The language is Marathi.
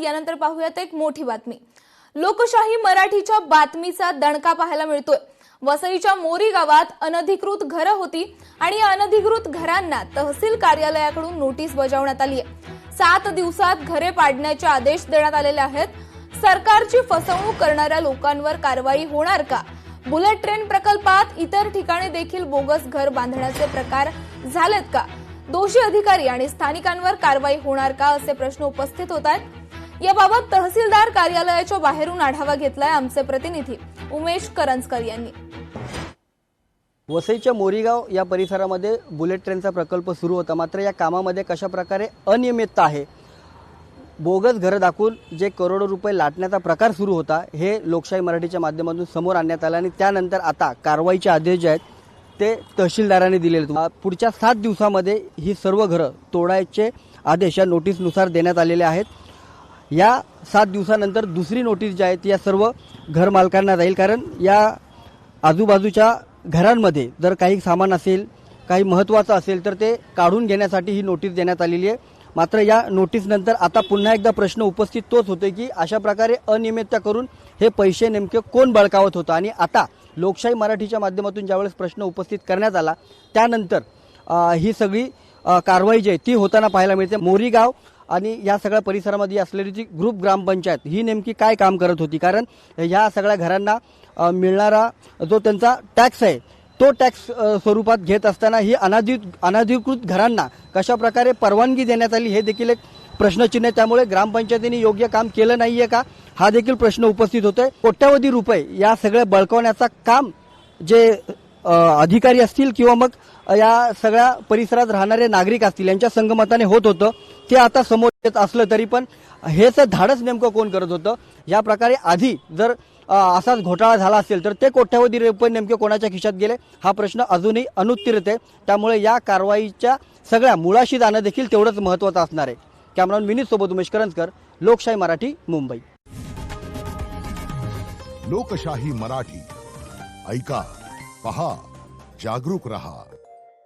यानंतर पाहूयात एक मोठी बातमी। लोकशाही मराठीच्या बातमीचा दणका पाहायला मिळतोय। वसईच्या मोरी गावात अनधिकृत घरं होती आणि या अनधिकृत घरांना तहसील कार्यालयाकडून नोटीस बजावण्यात आली आहे। 7 दिवसात घरे पाडण्याचे आदेश देण्यात आलेले आहेत। सरकारची फसवणूक करणाऱ्या लोकांवर कारवाई होणार का? बुलेट ट्रेन प्रकल्पात इतर ठिकाणी देखील बोगस घर बांधण्याचे प्रकार झालेत का? दोषी अधिकारी आणि स्थानिकांवर कारवाई होणार का असे प्रश्न उपस्थित होत आहेत। याबाबत तहसीलदार कार्यालयाच्या बाहेरून आढावा घेतलाय आमचे प्रतिनिधी उमेश करंजकर यांनी। वसईच्या मोरीगाव या परिसरामध्ये बुलेट ट्रेनचा प्रकल्प सुरू होता, मात्र या कामामध्ये कशा प्रकारे अनियमितता आहे, बोगस घर दाखवून जे करोडो रुपये लाटण्याचा प्रकार सुरू होता, हे लोकशाही मराठीच्या माध्यमातून समोर आणण्यात आलं आणि त्यानंतर आता कारवाईचे आदेश जे आहेत ते तहसीलदारांनी दिलेले। पुढच्या 7 दिवसामध्ये ही सर्व घरं तोडायचे आदेश या नोटीसनुसार देण्यात आलेले आहेत। या 7 दिवसानंतर दुसरी नोटीस जी आहे ती या सर्व घर मालकांना जाईल, कारण या आजूबाजूच्या घरांमध्ये जर काही सामान असेल, काही महत्त्वाचं असेल तर ते काढून घेण्यासाठी ही नोटीस देण्यात आलेली आहे। मात्र या नोटीसनंतर आता पुन्हा एकदा प्रश्न उपस्थित तोच होतोय की अशा प्रकारे अनियमितता करून हे पैसे नेमके कोण बळकावत होतं। आणि आता लोकशाही मराठीच्या माध्यमातून ज्यावेळेस प्रश्न उपस्थित करण्यात आला त्यानंतर ही सगळी कारवाई जी आहे ती होताना पाहायला मिळते। मोरीगाव आणि या सगळ्या परिसरामध्ये असलेली जी ग्रुप ग्रामपंचायत ही नेमकी काय काम करत होती, कारण या सगळ्या घरांना मिळणारा जो त्यांचा टॅक्स आहे तो टॅक्स स्वरूपात घेत असताना ही अनधिकृत घरांना कशा प्रकारे परवानगी देण्यात आली हे देखील एक प्रश्नचिन्ह आहे। त्यामुळे ग्रामपंचायतीने योग्य काम केलं नाहीये का हा देखील प्रश्न उपस्थित होतोय। कोट्यावधी रुपये या सगळ्या बळकावण्याचा काम जे अधिकारी असतील किंवा मग या सगळ्या परिसरात राहणारे नागरिक असतील यांच्या संगमताने होत होतं, ते आता समोर येत असलं तरी पण हेच धाडस नेमकं कोण करत होतं? या प्रकारे आधी जर असाच घोटाळा झाला असेल तर ते कोट्यावधी रुपये नेमके कोणाच्या खिशात गेले हा प्रश्न अजूनही अनुत्तरित आहे। त्यामुळे या कारवाईच्या सगळ्या मुळाशी जाणं देखील तेवढंच महत्त्वाचं असणार आहे। कॅमेरामॅन विनीत सोबत उमेश करंजकर, लोकशाही मराठी, मुंबई। लोकशाही मराठी ऐका, पहा, जागरूक रहा।